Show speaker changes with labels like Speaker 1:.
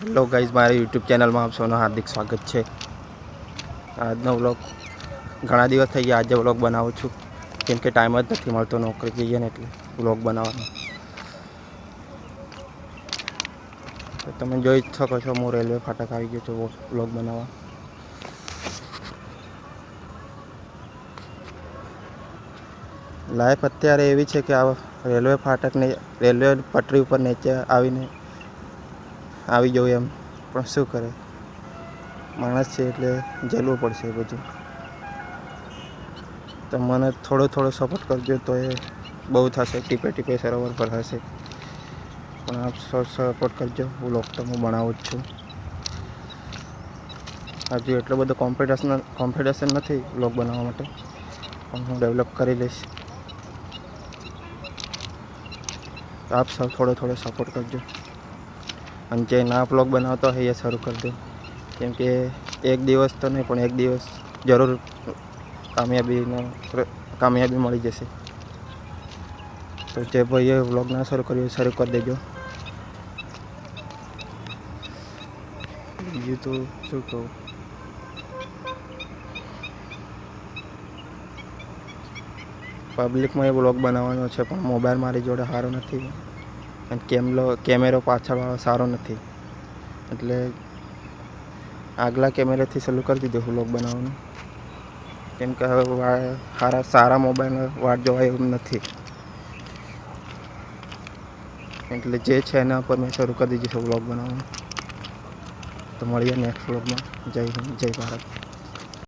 Speaker 1: Hello guys, મારી YouTube ચેનલમાં આપ સૌનું હાર્દિક સ્વાગત છે। આજનો વ્લોગ ઘણા દિવસ થઈ ગયા, આજે વ્લોગ બનાવું છું કેમ કે ટાઈમ જ નથી મળતો, નોકરી જઈએ ને એટલે વ્લોગ બનાવવાનો। તો તમે જોઈ શકો છો, હું રેલવે ફાટક આવી ગયો છું વ્લોગ બનાવવા। લાઈફ અત્યારે એવી છે કે આ રેલવે ફાટકને રેલવે પટરી ઉપર નીચે આવી જવું એમ, પણ શું કરે, માણસ છે એટલે ઝેલવું પડશે એ બધું। તો મને થોડો સપોર્ટ કરજો તો એ બહુ થશે, ટીપે ટીપે સરોવર પર હશે, પણ આપ સપોર્ટ કરજો। વ્લોગ તો હું બનાવું જ છું, હજુ એટલો બધો કોન્ફિડન્સ નથી વ્લોગ બનાવવા માટે, પણ હું ડેવલપ કરી લઈશ। આપ સૌ થોડો સપોર્ટ કરજો, અને જે ના વ્લોગ બનાવતો હોય એ શરૂ કરી દો, કેમ કે એક દિવસ તો નહીં પણ એક દિવસ જરૂર કામયાબી મળી જશે। તો જે ભાઈએ વ્લોગ ના શરૂ કર્યો શરૂ કરી દેજો। બીજું તો શું કહું, પબ્લિકમાં એ વ્લોગ બનાવવાનો છે, પણ મોબાઈલ મારી જોડે સારો નથી અને કેમેરો પાછળવાળો સારો નથી, એટલે આગલા કેમેરાથી ચાલુ કરી દીધો વ્લોગ બનાવવાનું, કેમ કે હવે સારા મોબાઈલ વાટ જોવાય એવું નથી, એટલે જે છે એના પર મેં શરૂ કરી દીધું છે વ્લોગ બનાવવાનું। તો મળીએ નેક્સ્ટ વ્લોગમાં। જય હિન્દ, જય ભારત।